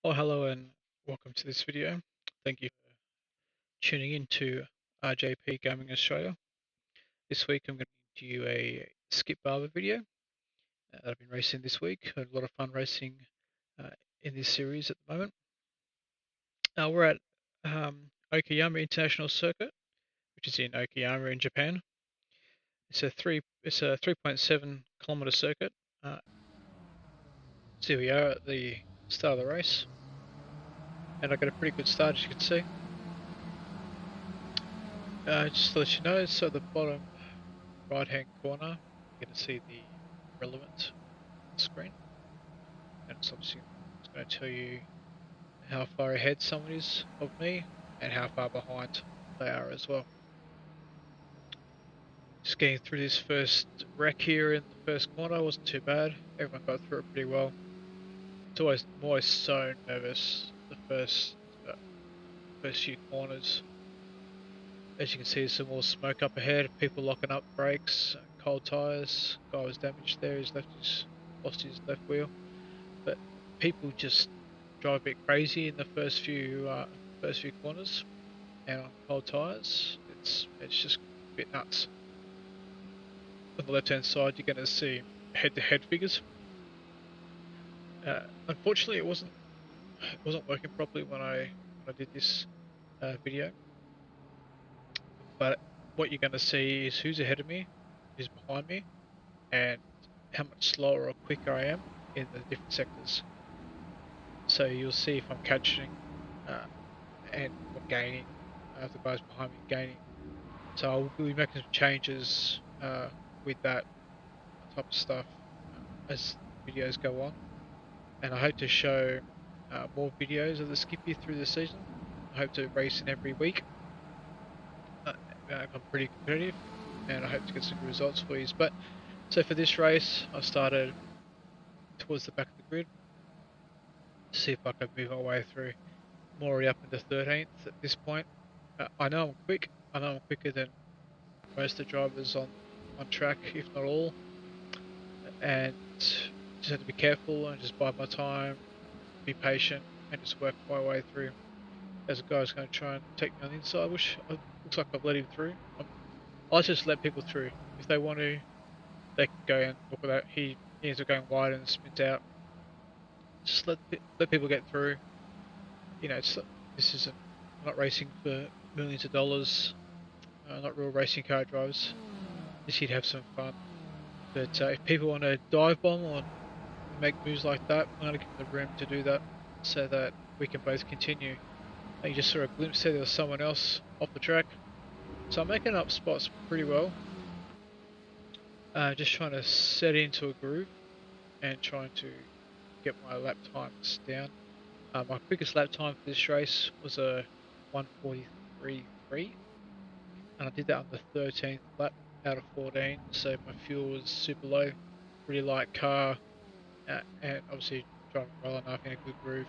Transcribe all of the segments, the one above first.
Oh, hello and welcome to this video. Thank you for tuning in to RJP Gaming Australia. This week I'm going to give you a skip Barber video that I've been racing this week. Had a lot of fun racing uh, in this series at the moment. We're at Okayama International Circuit, which is in Okayama in Japan. It's a 3.7 kilometer circuit. So here we are at the start of the race, and I got a pretty good start, as you can see. Just to let you know, so at the bottom right hand corner, you're going to see the relevant screen, and it's obviously going to tell you how far ahead someone is of me and how far behind they are as well. Just getting through this first wreck here in the first corner wasn't too bad. Everyone got through it pretty well. I'm always so nervous the first few corners. As you can see, there's some more smoke up ahead. People locking up brakes, cold tires. Guy was damaged there. He's lost his left wheel. But people just drive a bit crazy in the first few corners, and on cold tires, it's just a bit nuts. On the left hand side, you're going to see head-to-head figures. Unfortunately, it wasn't working properly when I did this video. But what you're going to see is who's ahead of me, who's behind me, and how much slower or quicker I am in the different sectors. So you'll see if I'm catching and I'm gaining, the guys behind me gaining. So I'll be making some changes with that type of stuff as videos go on. And I hope to show more videos of the Skippy through the season. I hope to race in every week. I'm pretty competitive, and I hope to get some good results for you. But so for this race, I started towards the back of the grid to see if I could move my way through. I'm already up into 13th at this point. I know I'm quick. I know I'm quicker than most of the drivers on track, if not all. And just have to be careful and just bide my time, be patient, and just work my way through. As a guy's going to try and take me on the inside, which looks like I've let him through. I'll just let people through. If they want to, they can go and look at that. He ends up going wide and spins out. Just let people get through. You know, this isn't, I'm not racing for millions of dollars. Not real racing car drivers. Just here to have some fun. But if people want to dive bomb or make moves like that, I'm going to give them the room to do that so that we can both continue. You just saw a glimpse there was someone else off the track. So I'm making up spots pretty well. Just trying to set into a groove and trying to get my lap times down. My quickest lap time for this race was a 1:43.3, and I did that on the 13th lap out of 14, so my fuel was super low, really light car, and obviously driving well enough in a good groove.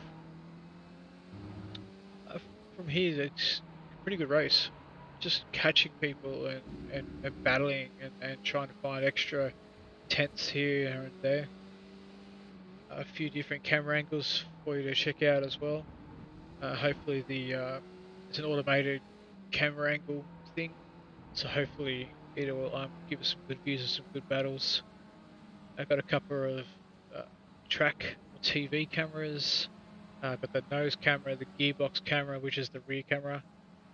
From here, it's a pretty good race. Just catching people and battling and trying to find extra tenths here and there. A few different camera angles for you to check out as well. Hopefully it's an automated camera angle thing, so hopefully it will give us some good views of some good battles. I've got a couple of track or TV cameras. I've got the nose camera, the gearbox camera, which is the rear camera,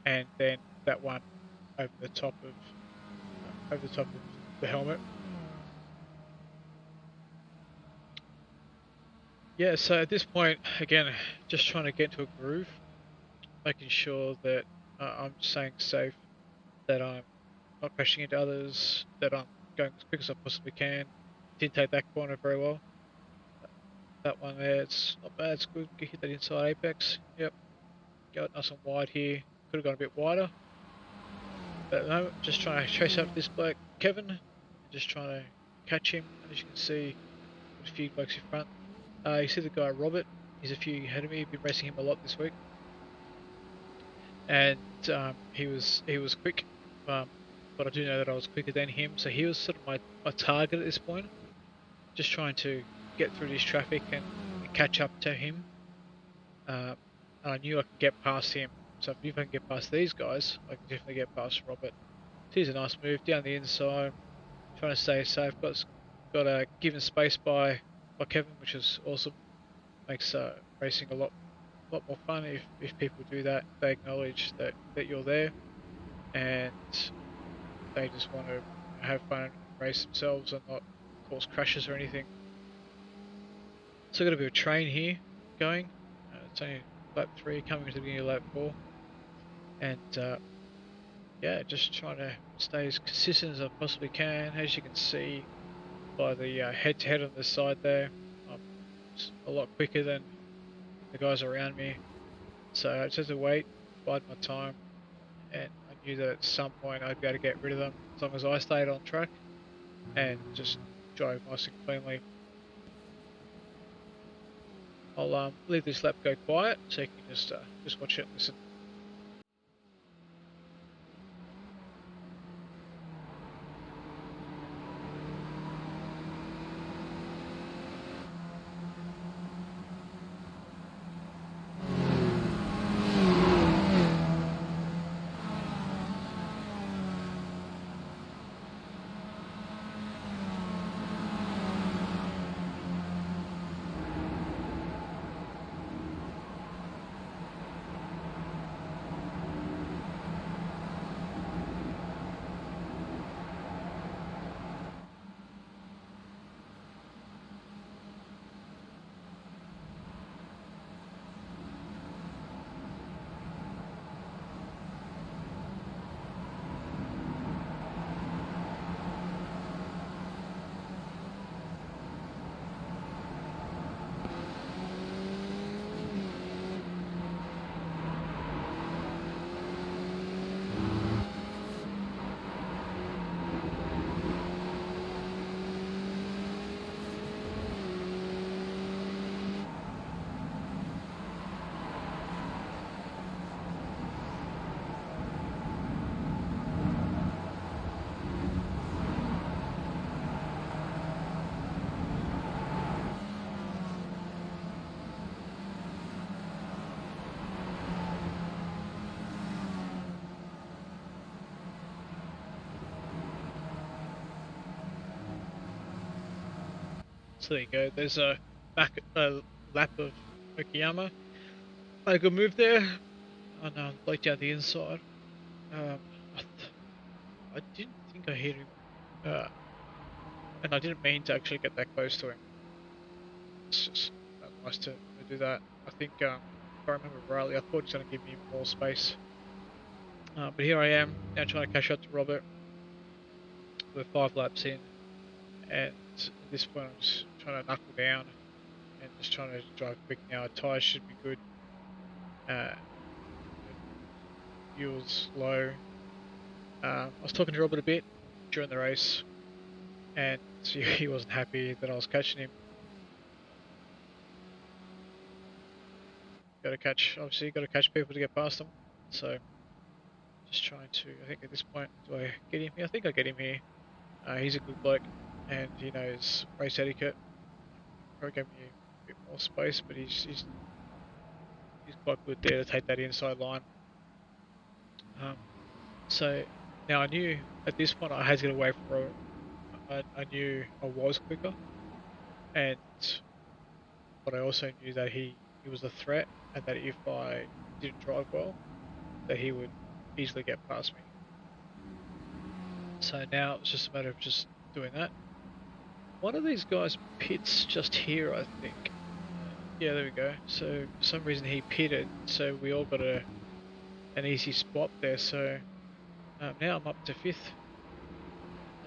and then that one over the top of the helmet. Yeah, so at this point, again, just trying to get into a groove, making sure that I'm staying safe, that I'm not crashing into others, that I'm going as quick as I possibly can. Didn't take that corner very well. That one there, it's not bad, it's good. Hit that inside apex. Yep. Go nice and wide here. Could have gone a bit wider. But no, just trying to chase up this bloke, Kevin. Just trying to catch him. As you can see, a few blokes in front. You see the guy Robert. He's a few ahead of me. Been racing him a lot this week, and he was quick. But I do know that I was quicker than him, so he was sort of my target at this point. Just trying to get through this traffic and catch up to him. And I knew I could get past him. So if I can get past these guys, I can definitely get past Robert. So here's a nice move down the inside, trying to stay safe. Got a given space by Kevin, which is awesome. Makes racing a lot more fun if people do that. They acknowledge that you're there, and they just want to have fun and race themselves and not cause crashes or anything. So I've got a bit of train here going. It's only lap 3, coming to the beginning of lap 4, and yeah, just trying to stay as consistent as I possibly can. As you can see by the head-to-head on this side there, I'm a lot quicker than the guys around me. So I just had to wait, bide my time, and I knew that at some point I'd be able to get rid of them as long as I stayed on track and just drove nice and cleanly. I'll leave this lap go quiet so you can just watch it and listen. So there you go. There's a lap of Okayama. A good move there. And like down the inside. Um, I, I didn't think I hit him, uh, and I didn't mean to actually get that close to him. It's just nice to do that. I think if I remember rightly, I thought he was going to give me more space. But here I am now trying to catch up to Robert. We're 5 laps in, and at this point I'm just trying to knuckle down and just trying to drive quick now. Our tyres should be good. Fuel's low. I was talking to Robert a bit during the race, and he wasn't happy that I was catching him. Obviously, got to catch people to get past them. So, just trying to. I think at this point, do I get him here? I think I get him here. He's a good bloke, and he knows race etiquette. Probably gave me a bit more space, but he's quite good there to take that inside line. So now I knew at this point I had to get away from Robert. I knew I was quicker, and but I also knew that he was a threat, and that if I didn't drive well, that he would easily get past me. So now it's just a matter of just doing that. One of these guys pits just here, I think. Yeah, there we go. So for some reason he pitted, so we all got an easy spot there. So now I'm up to 5th.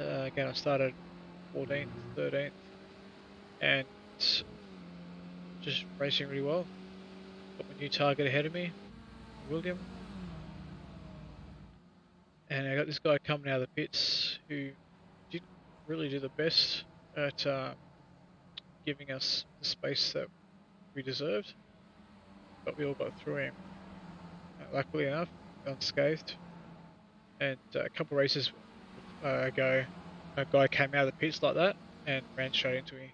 Again, I started 14th, 13th, and just racing really well. Got my new target ahead of me, William. And I got this guy coming out of the pits who didn't really do the best at giving us the space that we deserved, but we all got through him, luckily enough, unscathed. And a couple of races ago, a guy came out of the pits like that and ran straight into me,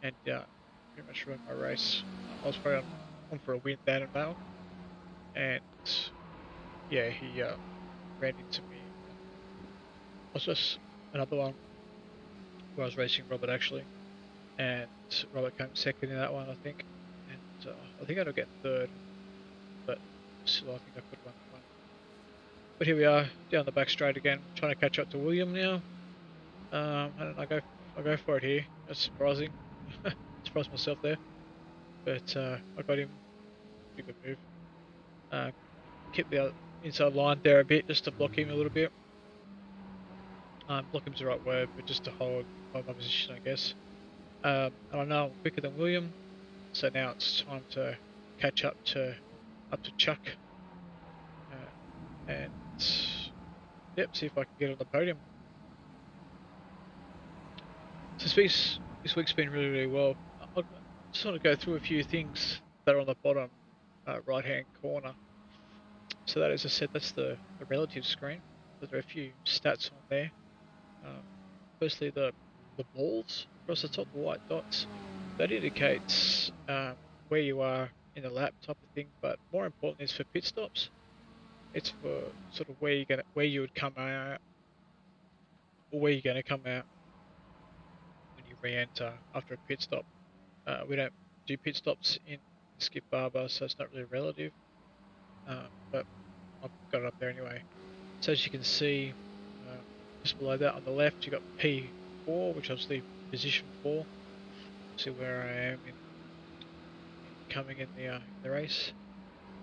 and pretty much ruined my race. I was probably on on for a win down in Mail, and yeah, he ran into me. I was just another one where I was racing Robert actually, and Robert came second in that one, I think, and I think I ended up getting third, but still I think I could have won that one. But here we are down the back straight again, trying to catch up to William now. And I go for it here. That's surprising. Surprised myself there, but I got him. Pretty good move. Uh, Kept the inside line there a bit just to block him a little bit. Block him's the right word, but just to hold my position, I guess. And I know I'm quicker than William, so now it's time to catch up to Chuck, and yep, see if I can get on the podium. So this week's been really well. I just want to go through a few things that are on the bottom right hand corner. So that, as I said, that's the relative screen. So there are a few stats on there. Um, Firstly, the balls across the top, the white dots, that indicates where you are in the lap type of thing. But more important is for pit stops. It's for sort of where you would come out, or where you're going to come out when you re-enter after a pit stop. We don't do pit stops in Skip Barber, so it's not really relative. But I've got it up there anyway. So as you can see, just below that on the left, you've got P4, which is the position 4. See where I am in coming in the race.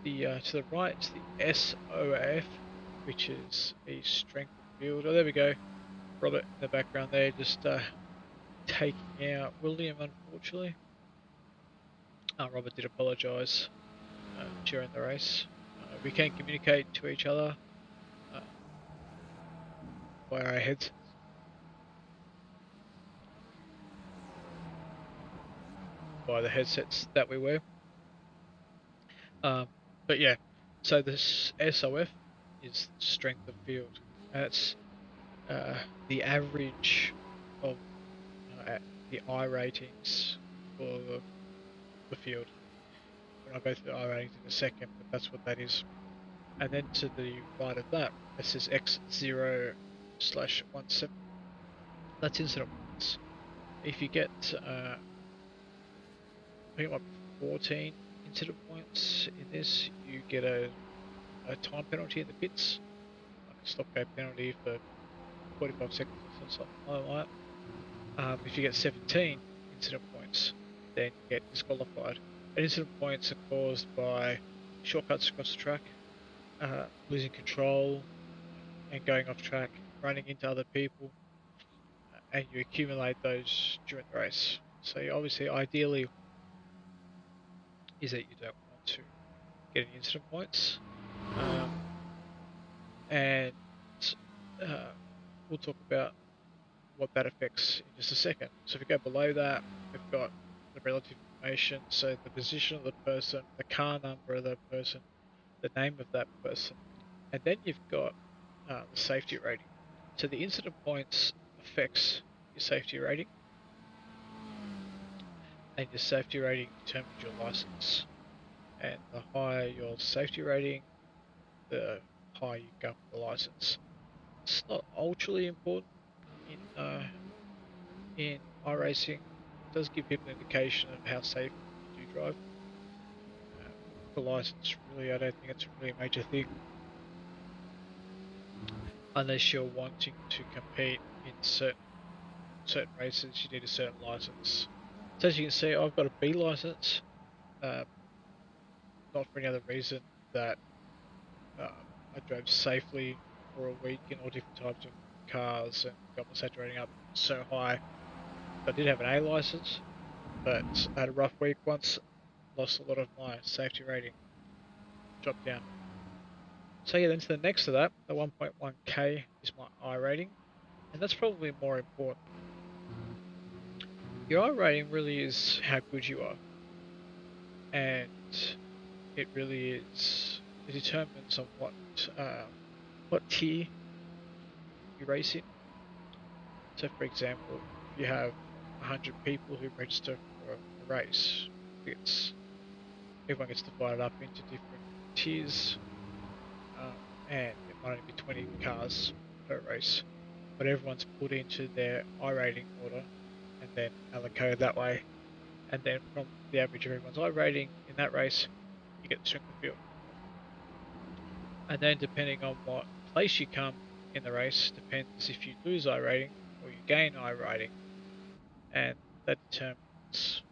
The to the right is the SOF, which is a strength of field. Oh, there we go. Robert in the background there, just taking out William, unfortunately. Robert did apologise during the race. We can communicate to each other via our heads. By the headsets that we wear. But yeah, so this SOF is strength of field. That's the average of the I ratings for the field. And I'll go through the I ratings in a second, but that's what that is. And then to the right of that, this is X0/17. That's incident points. If you get, I think it might be 14 incident points in this, you get a time penalty in the pits, like a stop go penalty for 45 seconds or something like that. If you get 17 incident points, then you get disqualified. And incident points are caused by shortcuts across the track, losing control and going off track, running into other people, and you accumulate those during the race. So obviously, ideally, is that you don't want to get any incident points. And we'll talk about what that affects in just a second. So if we go below that, we've got the relative information, so the position of the person, the car number of the person, the name of that person, and then you've got the safety rating. So the incident points affects your safety rating, and your safety rating determines your license. And the higher your safety rating, the higher you go for the license. It's not ultra important in iRacing. It does give people an indication of how safe you do drive. The license, really, I don't think it's really a major thing, unless you're wanting to compete in certain races. You need a certain license. So as you can see, I've got a B license, not for any other reason that I drove safely for a week in all different types of cars and got my safety rating up so high. I did have an A license, but I had a rough week once, lost a lot of my safety rating, dropped down. So yeah, then to the next to that, the 1.1k is my I rating, and that's probably more important. Your I rating really is how good you are, and it really is, it determines on what tier you race in. So for example, if you have 100 people who register for a race, it's everyone gets divided up into different tiers, and it might only be 20 cars per race, but everyone's put into their I rating order and then allocated that way. And then from the average of everyone's I rating in that race, you get the strength of field. And then depending on what place you come in the race, depends if you lose I rating or you gain I rating, and that determines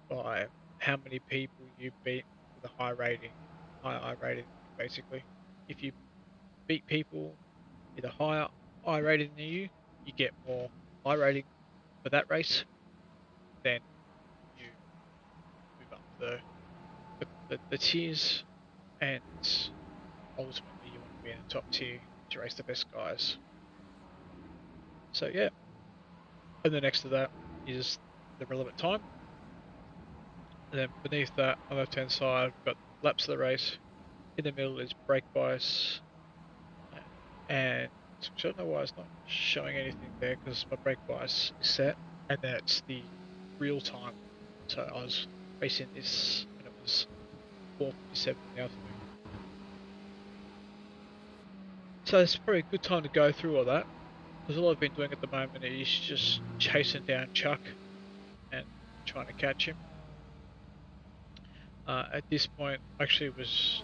by how many people you beat with a high rating, high I rating basically. If you beat people with a higher I rating than you get more I rating for that race. Then you move up the tiers, and ultimately you want to be in the top tier to race the best guys. So yeah, and the next to that is the relevant time. And then beneath that, on the left hand side, we've got laps of the race. In the middle is brake bias, and I don't know why it's not showing anything there because my brake bias is set, and that's the real time. So I was racing this when it was 4:57 in the afternoon. So it's probably a good time to go through all that, because all I've been doing at the moment is just chasing down Chuck and trying to catch him. At this point, I actually was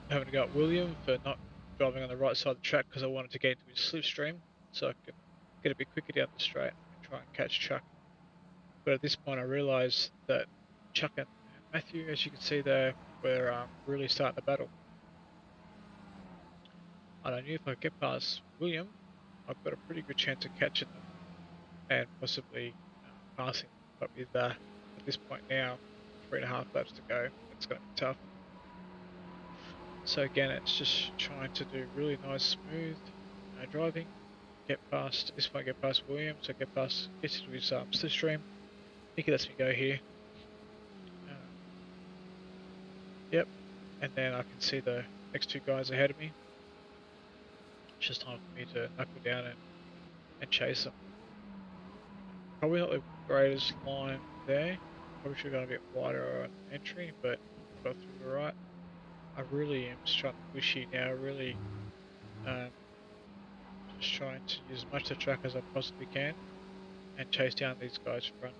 having to go at William for not driving on the right side of the track because I wanted to get into his slipstream so I could get a bit quicker down the straight and try and catch Chuck. But at this point, I realised that Chuck and Matthew, as you can see there, were really starting the battle. And I knew if I get past William, I've got a pretty good chance of catching them and possibly passing them. But with at this point now, 3.5 laps to go, it's going to be tough. So again, it's just trying to do really nice, smooth driving. Get past this point, get past William, so get to his slipstream. I think he lets me go here. Yep, and then I can see the next two guys ahead of me. It's just time for me to knuckle down and chase them. Probably not the greatest line there. Probably should have gone a bit wider on entry, but got through alright. I really am just trying to push here now, really just trying to use as much of the track as I possibly can and chase down these guys front.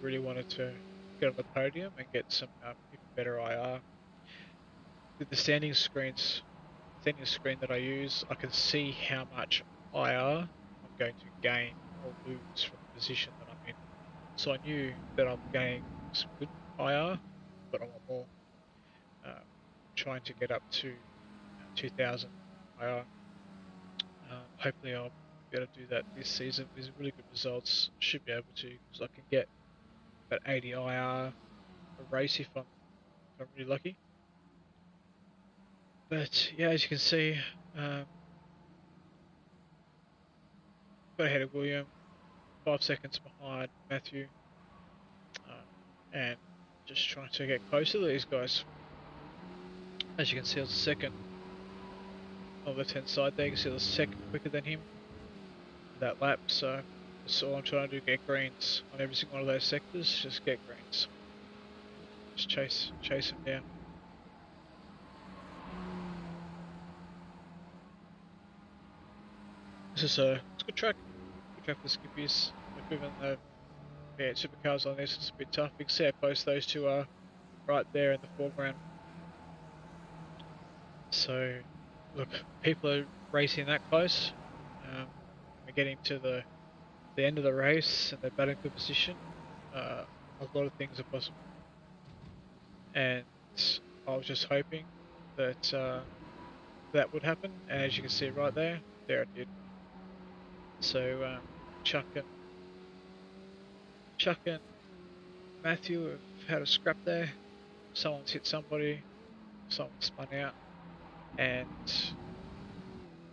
Really wanted to get on the podium and get some even better IR. With the standing screen that I use, I can see how much IR I'm going to gain or lose from the position that I'm in. So I knew that I'm gaining some good IR, but I want more. Trying to get up to 2000 IR. Hopefully I'll be able to do that this season with really good results. Should be able to, because I can get about 80 IR a race if I'm really lucky. But yeah, as you can see, got ahead of William, 5 seconds behind Matthew, and just trying to get closer to these guys. As you can see, I was the second on the left hand side there. You can see I was second quicker than him that lap, so that's all I'm trying to do, get greens on every single one of those sectors, just get greens. Just chase him down. It's a good track for skippies. Even though supercars on this, it's a bit tough. You can see how close those two are right there in the foreground. So look, people are racing that close. We're getting to the end of the race and they're batting for position. A lot of things are possible, and I was just hoping that that would happen. And as you can see right there it did. So Chuck and Matthew have had a scrap there. Someone's hit somebody, someone spun out, and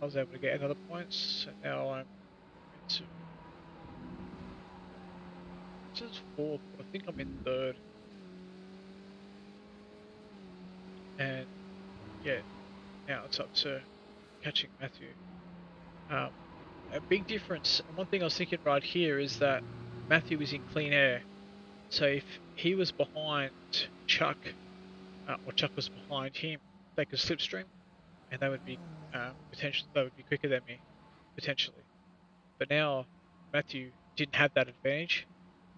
I was able to get another point. So now I'm into just fourth, but I think I'm in third. And yeah, now it's up to catching Matthew. A big difference, and one thing I was thinking right here is that Matthew is in clean air. So if he was behind Chuck or chuckles behind him, they could slipstream, and they would be potentially they would be quicker than me potentially. But now Matthew didn't have that advantage,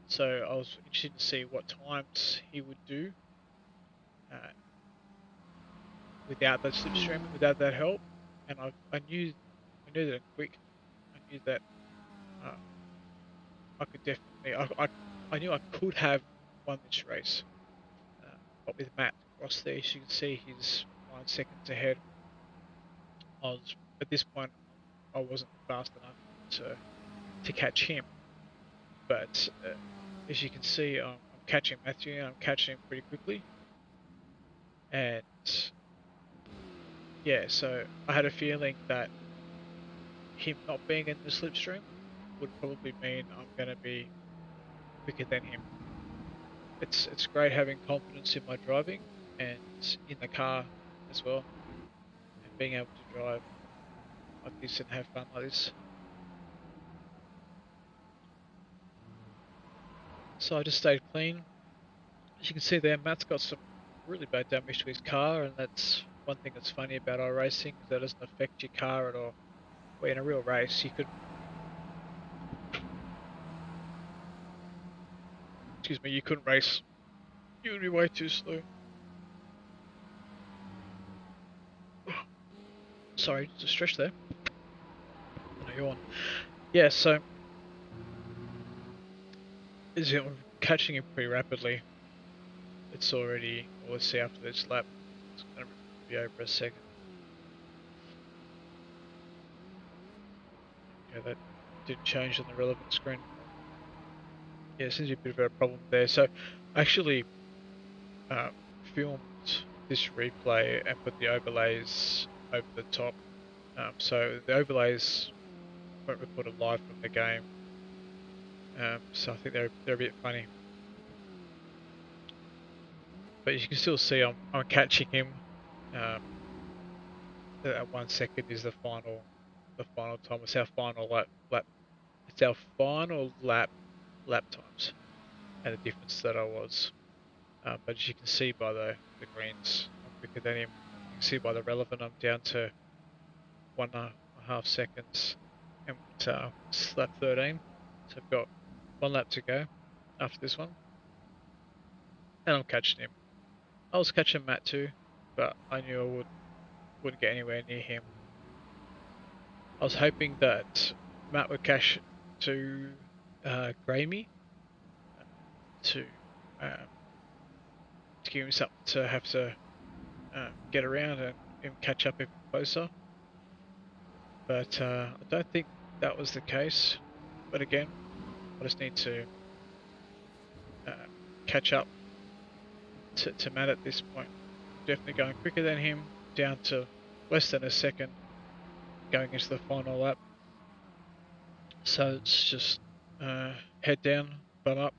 so I was interested to see what times he would do uh, without that slipstreaming, without that help, and I knew that quick. I knew that uh, I could definitely I knew I could have won this race, but with Matt Cross there, as you can see, he's 9 seconds ahead. I was at this point I wasn't fast enough to catch him, but as you can see, I'm catching Matthew and I'm catching him pretty quickly, and yeah, so I had a feeling that him not being in the slipstream would probably mean I'm going to be quicker than him. It's great having confidence in my driving and in the car as well, and being able to drive like this and have fun like this. So I just stayed clean. As you can see there, Matt's got some really bad damage to his car, and that's one thing that's funny about iRacing, is that it doesn't affect your car at all. Where in a real race, you couldn't race. You would be way too slow. Sorry, just a stretch there. No, you're on. Yeah, so is it catching him pretty rapidly. It's already, well, let's see after this lap. It's going to be over a second. Okay, that didn't change on the relevant screen. Yeah, seems to be a bit of a problem there. So I actually filmed this replay and put the overlays over the top. So the overlays weren't recorded live from the game. So I think they're a bit funny. But you can still see I'm catching him. That 1 second is the final time. It's our final lap. It's our final lap times, and the difference that I was. But as you can see by the greens, I'm quicker than him. You can see by the relevant, I'm down to 1.5 seconds, and it's lap 13. So I've got 1 lap to go after this one, and I'm catching him. I was catching Matt too, but I knew I wouldn't get anywhere near him. I was hoping that Matt would cash to Gramey to give him something to have to get around and catch up even closer. But I don't think that was the case. But again, I just need to catch up to Matt at this point. Definitely going quicker than him, down to less than a second going into the final lap. So it's just head down, bum up.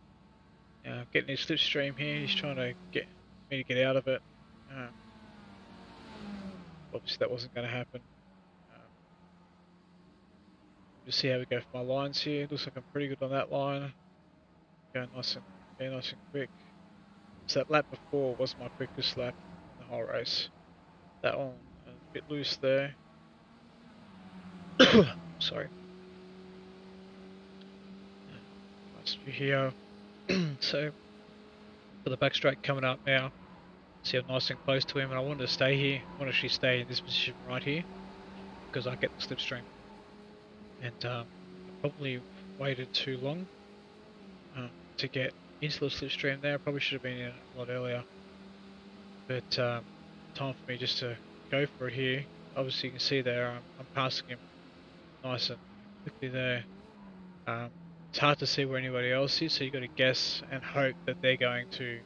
Getting his slipstream here. He's trying to get me to get out of it. Obviously that wasn't going to happen. Just see how we go for my lines here. Looks like I'm pretty good on that line. Going nice and quick. So that lap before was my quickest lap in the whole race. That one a bit loose there. Sorry. Nice view here. So for the back straight coming up now. See, I'm nice and close to him, and I wanted to stay here. I want to actually stay in this position right here because I get the slipstream. And I probably waited too long to get into the slipstream there. I probably should have been in a lot earlier. But time for me just to go for it here. Obviously, you can see there I'm passing him nice and quickly there. It's hard to see where anybody else is, so you've got to guess and hope that they're going to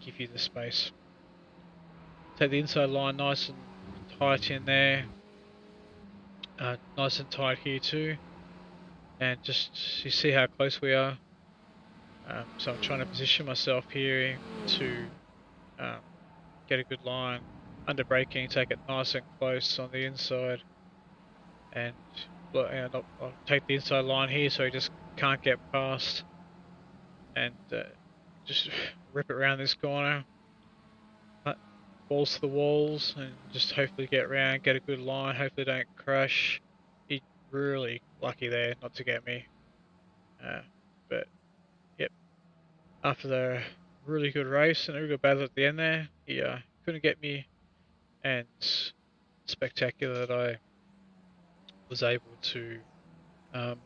give you the space. Take the inside line nice and tight in there. Nice and tight here too. And just, you see how close we are. So I'm trying to position myself here to get a good line. Under braking, take it nice and close on the inside. And I'll take the inside line here so he just can't get past. And just rip it around this corner. balls to the walls and just hopefully get around, get a good line, hopefully don't crash. He really lucky there not to get me. But yep, after the really good race and a really good battle at the end there, he couldn't get me, and spectacular that I was able to um,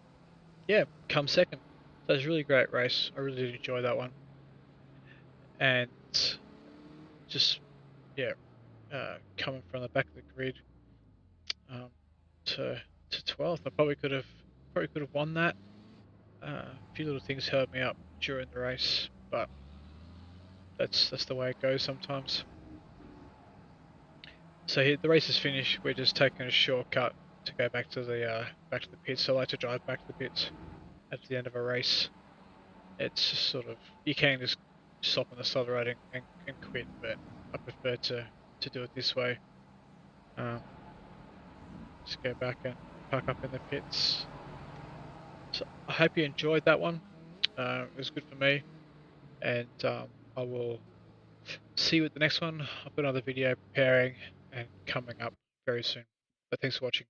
come second. So it was a really great race. I really did enjoy that one, and just yeah, coming from the back of the grid um, to 12th. I probably could have won that. A few little things held me up during the race, but that's the way it goes sometimes. So the race is finished. We're just taking a shortcut to go back to the pits. So I like to drive back to the pits at the end of a race. It's just sort of, you can just stop on the side of the road and quit, but I prefer to do it this way. Um, just go back and park up in the pits. So I hope you enjoyed that one. It was good for me, and I will see you at the next one. I've got another video preparing and coming up very soon. But thanks for watching.